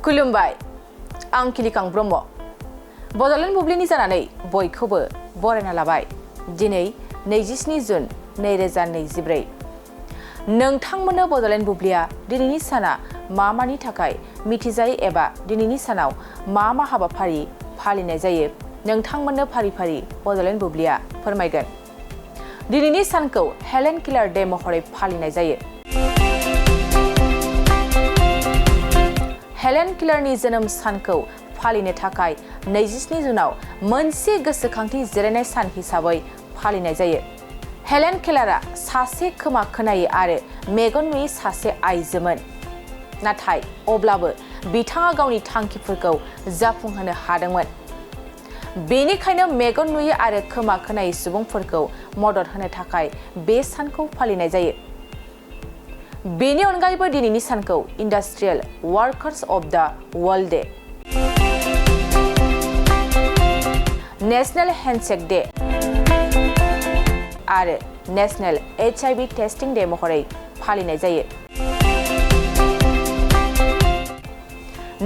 खुलुमबाय आं किलिकां ब्रह्म बड'लेण्ड बुब्लिनि जानानै बयखौबो बरायना लाबाय दिनै 27 जुन 2024 नोंथांमोननो बड'लेण्ड बुब्लिया दिनैनि साना मानि थाखाय मिथिजायो एबा दिनैनि सानाव मा हाबाफारि फालिनाय जायो नोंथांमोननो फारि फारि बड'लेण्ड बुब्लिया फोरमायगोन दिनैनि सानखौ हेलेन केलार डे महरै फालिनाय जायो हेलेन केलारनि जोनोम सानखौ फालिनो थाखाय 27 जुनाव मोनसे गोसोखांथि जिरायनाय सान हिसाबै फालिनाय जायो हेलेन केलारा सासे खोमा खोनायै आरो मेगन नुयै सासे आइजोमोन नाथाय अब्लाबो बिथाङा गावनि थांखिफोरखौ जाफुंहोनो हादोंमोन बेनिखायनो मेगन नुयै आरो खोमा खोनायै सुबुंफोरखौ मदद होनो थाखाय बे सानखौ फालिनाय जायो बेनि अनगायैबो दिनैनि सानखौ इन्डास्ट्रियेल वर्कार्स अफ द वर्ल्ड डे नेशनेल हेन्डशेक डे आरो नेशनेल HIV टेस्टिं डे महरै फालिनाय जायो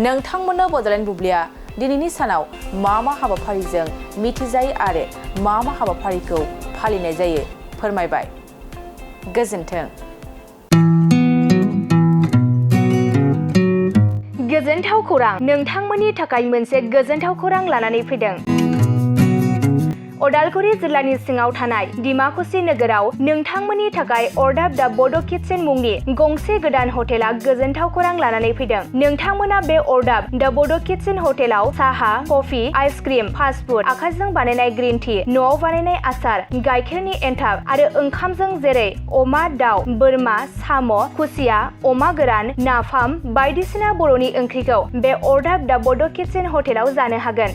नोंथांमोननो बड'लेण्ड बुब्लिया दिनैनि सानाव मा हाबाफारिजों मिथिजायो आरो मा हाबाफारिखौ फालिनाय जायो फोरमायबाय गोजोन्थों गोजोनथाव खौरां नोंथांमोननि थाखाय मोनसे गोजोनथाव खौरां लानानै फैदों उदालगुरि जिल्लानि सिङाव थानाय डिमाकुसि नोगोराव नोंथांमोननि थाखाय अरदाब दा बड' किटचेन मुंनि गंसे गोदान हटेला गोजोनथाव खौरां लानानै फैदों नोंथांमोना बे अरदाब दा बड' किटचेन हटेलाव साहा कफि आइसक्रिम फास्ट फुड आखाइजों बानायनाय ग्रीन टि न'आव बानायनाय आसार गाइखेरनि एन्थाब आरो ओंखामजों जेरै अमा दाउ बोरमा साम' खुसिया अमा गोरान नाफाम बायदिसिना बर'नि ओंख्रिखौ बे अरदाब दा बड' किटचेन हटेलाव जानो हागोन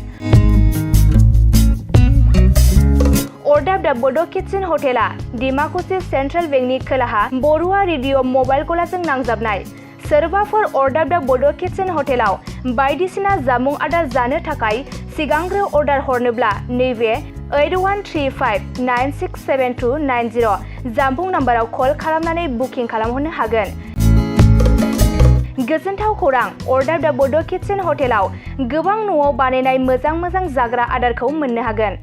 अरदाब दा बड' किटचेन हटेला डिमाकुसि सेन्ट्रेल बेंकनि खोलाहा बरुवा रेडिअ मबाइल गलाजों नांजाबनाय सोरबाफोर अरदाब दा बड' किटचेन हटेलाव बायदिसिना जामुं आदार जानो थाखाय सिगांग्रो अर्डार हरनोब्ला नैबे 8135967290 जामबुं नाम्बाराव कल खालामनानै बुकिं खालामहरनो हागोन गोजोनथाव खौरां अरदाब दा बड' किटचेन हटेलाव गोबां न'आव बानायनाय मोजां जाग्रा आदारखौ मोननो हागोन